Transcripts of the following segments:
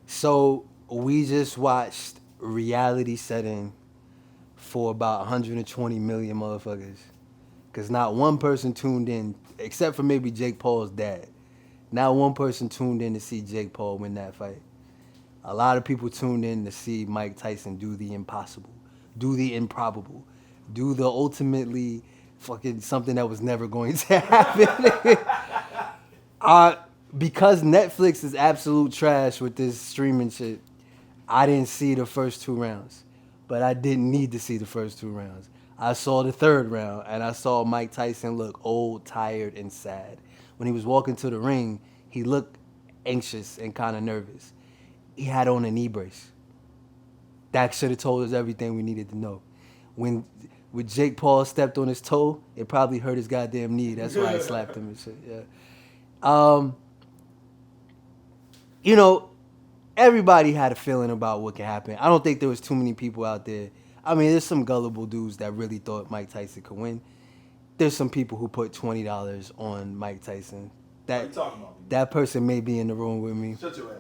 So we just watched reality setting for about 120 million motherfuckers. Because not one person tuned in, except for maybe Jake Paul's dad. Not one person tuned in to see Jake Paul win that fight. A lot of people tuned in to see Mike Tyson do the impossible, do the improbable, do the ultimately fucking something that was never going to happen. Because Netflix is absolute trash with this streaming shit, I didn't see the first 2 rounds. But I didn't need to see the first 2 rounds. I saw the third round, and I saw Mike Tyson look old, tired, and sad. When he was walking to the ring, he looked anxious and kind of nervous. He had on a knee brace. That should have told us everything we needed to know. When Jake Paul stepped on his toe, it probably hurt his goddamn knee. That's why I slapped him and shit. Yeah. You know, everybody had a feeling about what could happen. I don't think there was too many people out there. I mean, there's some gullible dudes that really thought Mike Tyson could win. There's some people who put $20 on Mike Tyson. What are you talking about? That person may be in the room with me. Shut your ass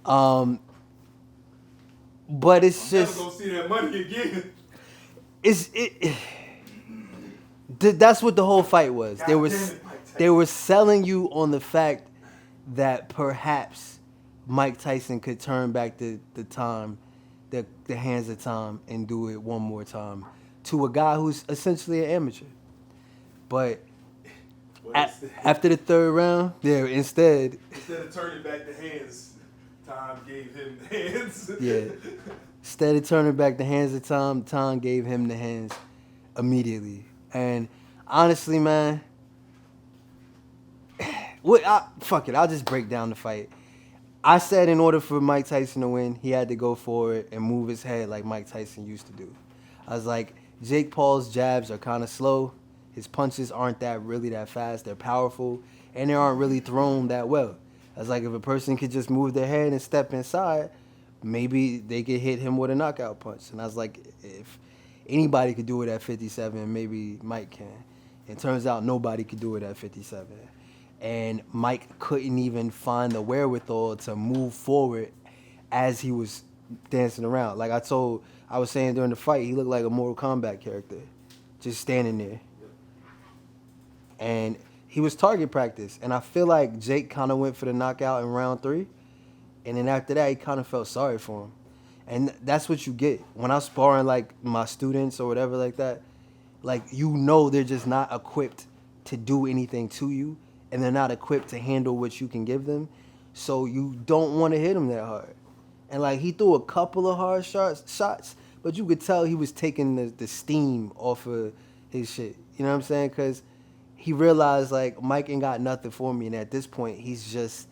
up. But it's I'm just never gonna see that money again. That's what the whole fight was. God damn it, Mike Tyson. They were selling you on the fact that perhaps Mike Tyson could turn back the time, the hands of time, and do it one more time to a guy who's essentially an amateur. But after the third round, instead of turning back the hands, time gave him the hands. Yeah. Instead of turning back the hands of time, time gave him the hands immediately. And honestly, man, fuck it. I'll just break down the fight. I said in order for Mike Tyson to win, he had to go for it and move his head like Mike Tyson used to do. I was like, Jake Paul's jabs are kind of slow. His punches aren't really that fast. They're powerful, and they aren't really thrown that well. I was like, if a person could just move their head and step inside, maybe they could hit him with a knockout punch. And I was like, if anybody could do it at 57, maybe Mike can. It turns out nobody could do it at 57. And Mike couldn't even find the wherewithal to move forward as he was dancing around. Like I was saying during the fight, he looked like a Mortal Kombat character, just standing there. And he was target practice. And I feel like Jake kind of went for the knockout in round 3. And then after that, he kind of felt sorry for him. And that's what you get. When I'm sparring like my students or whatever like that, like, you know, they're just not equipped to do anything to you. And they're not equipped to handle what you can give them. So you don't want to hit them that hard. And like, he threw a couple of hard shots, but you could tell he was taking the steam off of his shit. You know what I'm saying? Because he realized, like, Mike ain't got nothing for me. And at this point, he's just,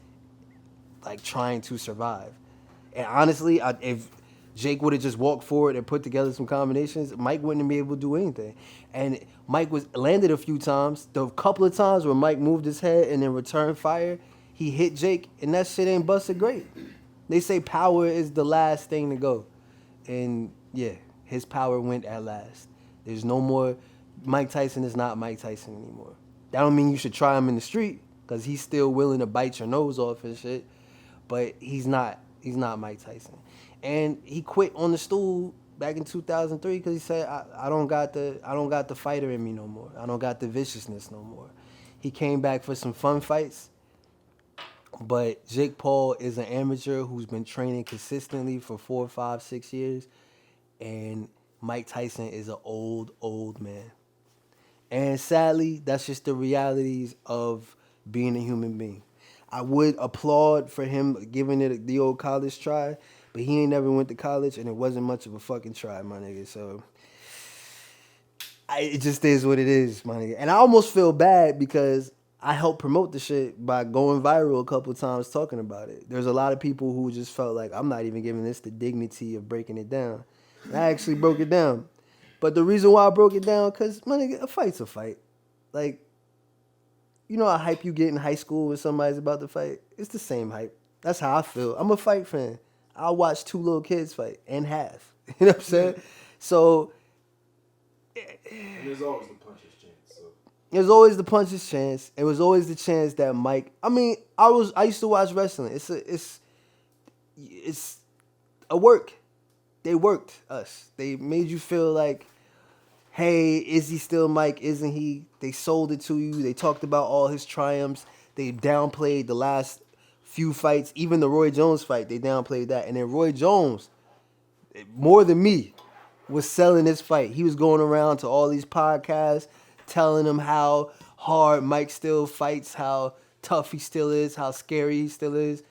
like, trying to survive. And honestly, if Jake would have just walked forward and put together some combinations, Mike wouldn't be able to do anything. And Mike landed a few times. The couple of times where Mike moved his head and then returned fire, he hit Jake, and that shit ain't busted great. They say power is the last thing to go. And, yeah, his power went at last. There's no more. Mike Tyson is not Mike Tyson anymore. That don't mean you should try him in the street, because he's still willing to bite your nose off and shit. But he's not Mike Tyson. And he quit on the stool back in 2003 because he said, I don't got the fighter in me no more. I don't got the viciousness no more. He came back for some fun fights. But Jake Paul is an amateur who's been training consistently for 4, 5, 6 years. And Mike Tyson is an old man. And sadly, that's just the realities of being a human being. I would applaud for him giving it the old college try, but he ain't never went to college, and it wasn't much of a fucking try, my nigga. So it just is what it is, my nigga. And I almost feel bad because I helped promote the shit by going viral a couple times talking about it. There's a lot of people who just felt like, I'm not even giving this the dignity of breaking it down. And I actually broke it down. But the reason why I broke it down, because, my nigga, a fight's a fight. Like, you know how hype you get in high school when somebody's about to fight? It's the same hype. That's how I feel. I'm a fight fan. I'll watch 2 little kids fight and half. You know what I'm saying? So, and there's always the puncher's chance. So There's always the puncher's chance. It was always the chance that Mike. I mean, I used to watch wrestling. It's a work. They worked us. They made you feel like, hey, is he still Mike? Isn't he? They sold it to you. They talked about all his triumphs. They downplayed the last few fights. Even the Roy Jones fight, they downplayed that. And then Roy Jones, more than me, was selling this fight. He was going around to all these podcasts, telling them how hard Mike still fights, how tough he still is, how scary he still is.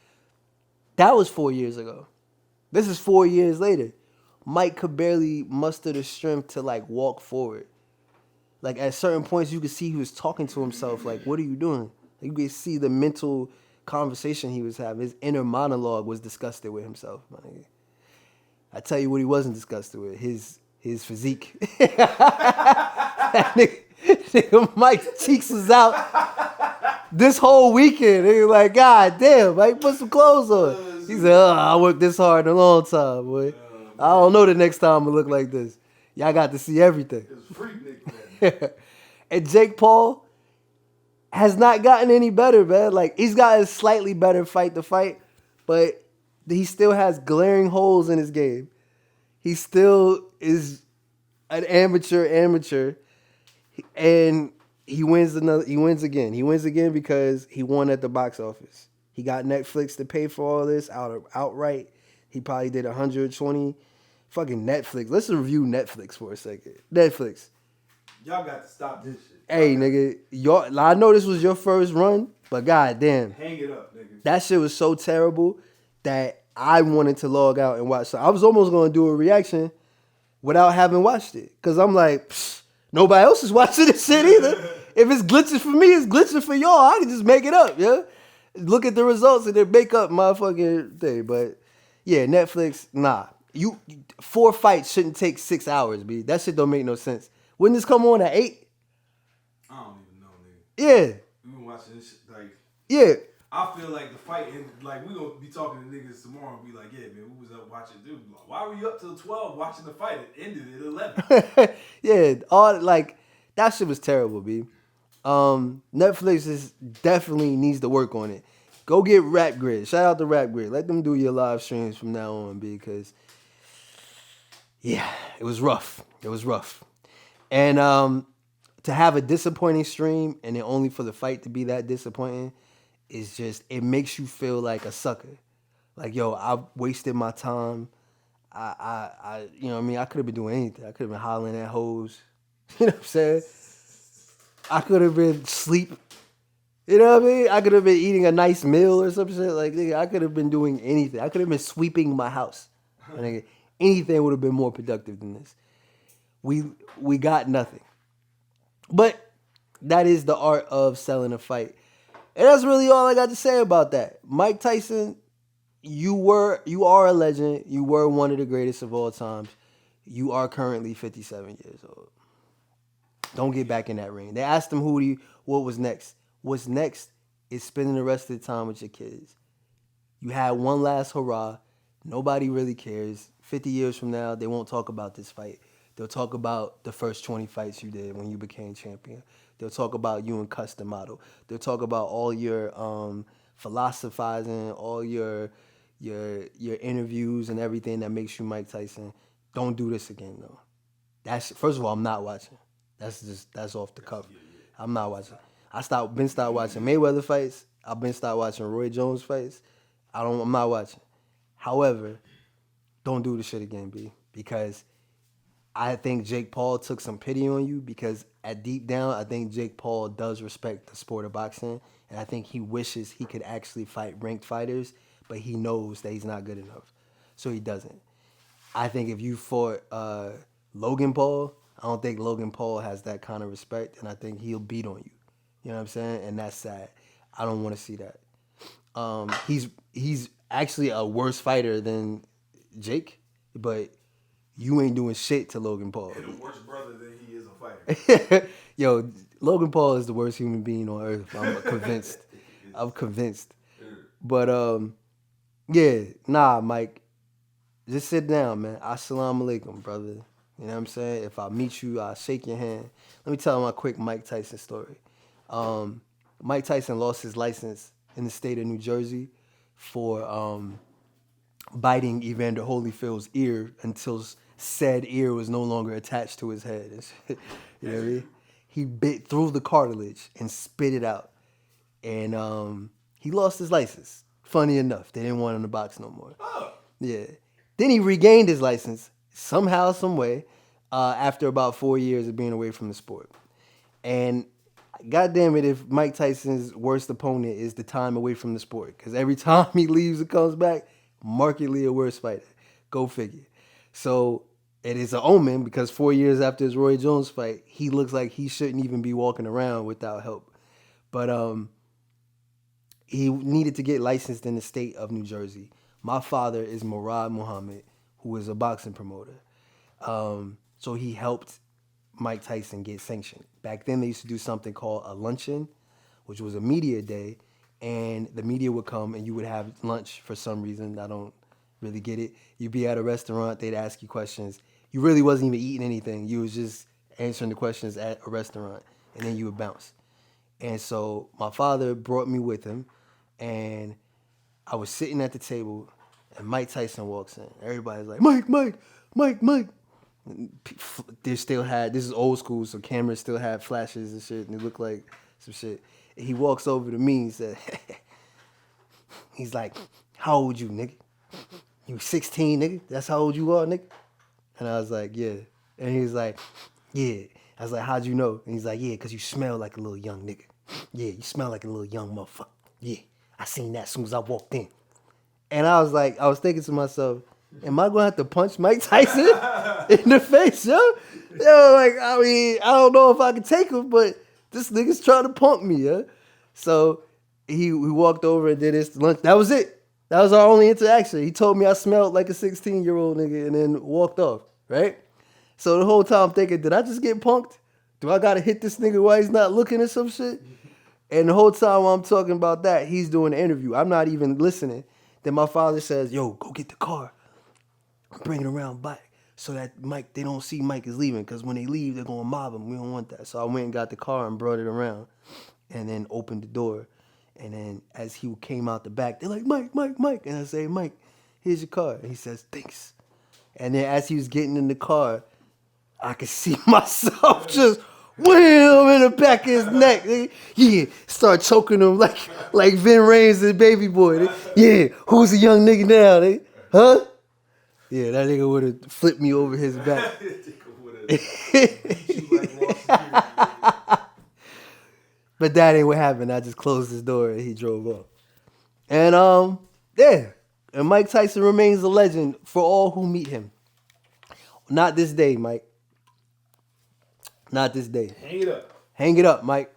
That was 4 years ago. This is 4 years later. Mike could barely muster the strength to like walk forward. Like at certain points, you could see he was talking to himself. Like, what are you doing? You could see the mental conversation he was having. His inner monologue was disgusted with himself, my nigga. I tell you what he wasn't disgusted with. His physique. That nigga Mike's cheeks was out this whole weekend. He was like, God damn, Mike, put some clothes on. He said, I worked this hard in a long time, boy. I don't know the next time I'm going to look like this. Y'all got to see everything. It was freak Nick. And Jake Paul has not gotten any better, man. Like, he's got a slightly better fight to fight, but he still has glaring holes in his game. He still is an amateur, and he wins again. He wins again because he won at the box office. He got Netflix to pay for all this outright. He probably did 120. Fucking Netflix. Let's review Netflix for a second. Netflix. Y'all got to stop this shit. Hey, nigga, I know this was your first run, but goddamn, hang it up, nigga. That shit was so terrible that I wanted to log out and watch. So I was almost gonna do a reaction without having watched it, cause I'm like, nobody else is watching this shit either. If it's glitching for me, it's glitching for y'all. I can just make it up, yeah. Look at the results and then make up my fucking thing. But yeah, Netflix, nah. 4 fights shouldn't take 6 hours, B. That shit don't make no sense. Wouldn't this come on at 8? I don't even know, nigga. Yeah. We been watching this shit, like... Yeah. I feel like the fight, like, we gonna be talking to niggas tomorrow and be like, yeah, man, we was up watching, dude. Why were you up till 12 watching the fight? It ended at 11. Yeah, that shit was terrible, B. Netflix definitely needs to work on it. Go get Rap Grid. Shout out to Rap Grid. Let them do your live streams from now on, B, because... yeah, it was rough. It was rough. And to have a disappointing stream and then only for the fight to be that disappointing is just, it makes you feel like a sucker. Like, yo, I wasted my time. I you know what I mean? I could have been doing anything. I could have been hollering at hoes. You know what I'm saying? I could have been asleep. You know what I mean? I could have been eating a nice meal or some shit. Like, nigga, I could have been doing anything. I could have been sweeping my house. Nigga, anything would have been more productive than this. We got nothing. But that is the art of selling a fight. And that's really all I got to say about that. Mike Tyson, you are a legend. You were one of the greatest of all times. You are currently 57 years old. Don't get back in that ring. They asked him what was next. What's next is spending the rest of the time with your kids. You had one last hurrah. Nobody really cares. 50 years from now, they won't talk about this fight. They'll talk about the first 20 fights you did when you became champion. They'll talk about you in custom model. They'll talk about all your philosophizing, all your interviews and everything that makes you Mike Tyson. Don't do this again, though. First of all, I'm not watching. That's off the cuff. I'm not watching. Been stopped watching Mayweather fights. I've been stopped watching Roy Jones fights. I'm not watching. However, don't do this shit again, B, because I think Jake Paul took some pity on you, because at deep down, I think Jake Paul does respect the sport of boxing, and I think he wishes he could actually fight ranked fighters, but he knows that he's not good enough, so he doesn't. I think if you fought Logan Paul, I don't think Logan Paul has that kind of respect, and I think he'll beat on you. You know what I'm saying? And that's sad. I don't want to see that. He's actually a worse fighter than Jake, but you ain't doing shit to Logan Paul. And a worse brother than he is a fighter. Yo, Logan Paul is the worst human being on earth. I'm convinced. I'm convinced. But yeah, nah, Mike. Just sit down, man. Assalamu alaikum, brother. You know what I'm saying? If I meet you, I'll shake your hand. Let me tell my quick Mike Tyson story. Mike Tyson lost his license in the state of New Jersey for biting Evander Holyfield's ear until said ear was no longer attached to his head. You know what I mean? He bit through the cartilage and spit it out. And he lost his license. Funny enough, they didn't want him to box no more. Oh. Yeah. Then he regained his license somehow, some way, after about 4 years of being away from the sport. And goddamn it, if Mike Tyson's worst opponent is the time away from the sport, because every time he leaves and comes back, markedly a worse fighter. Go figure. So it is an omen because 4 years after his Roy Jones fight, he looks like he shouldn't even be walking around without help. But he needed to get licensed in the state of New Jersey. My father is Murad Muhammad, who is a boxing promoter. So he helped Mike Tyson get sanctioned. Back then, they used to do something called a luncheon, which was a media day, and the media would come and you would have lunch for some reason. I don't really get it. You'd be at a restaurant, they'd ask you questions. You really wasn't even eating anything. You was just answering the questions at a restaurant, and then you would bounce. And so my father brought me with him, and I was sitting at the table, and Mike Tyson walks in. Everybody's like, Mike, Mike, Mike, Mike. They still had, this is old school, so cameras still had flashes and shit, and it looked like some shit. And he walks over to me and said, he's like, how old you, nigga? You 16, nigga? That's how old you are, nigga? And I was like, yeah. And he was like, yeah. I was like, how'd you know? And he's like, yeah, because you smell like a little young nigga. Yeah, you smell like a little young motherfucker. Yeah, I seen that as soon as I walked in. And I was like, I was thinking to myself, am I going to have to punch Mike Tyson in the face, yo? Yo, like, I mean, I don't know if I can take him, but this nigga's trying to punk me, yeah? So he walked over and did his lunch. That was it. That was our only interaction. He told me I smelled like a 16-year-old nigga and then walked off, right? So the whole time I'm thinking, did I just get punked? Do I got to hit this nigga while he's not looking at some shit? And the whole time while I'm talking about that, he's doing the interview. I'm not even listening. Then my father says, yo, go get the car. Bring it around back so that Mike, they don't see Mike is leaving, because when they leave, they're going to mob him. We don't want that. So I went and got the car and brought it around and then opened the door. And then as he came out the back, they're like, Mike, Mike, Mike. And I say, Mike, here's your car. And he says, thanks. And then as he was getting in the car, I could see myself just wham in the back of his neck. Nigga. Yeah, start choking him like Vin Rames and Baby Boy. Nigga. Yeah, who's a young nigga now? Nigga? Huh? Yeah, that nigga would have flipped me over his back. But that ain't what happened. I just closed his door and he drove off. And yeah. And Mike Tyson remains a legend for all who meet him. Not this day, Mike. Not this day. Hang it up. Hang it up, Mike.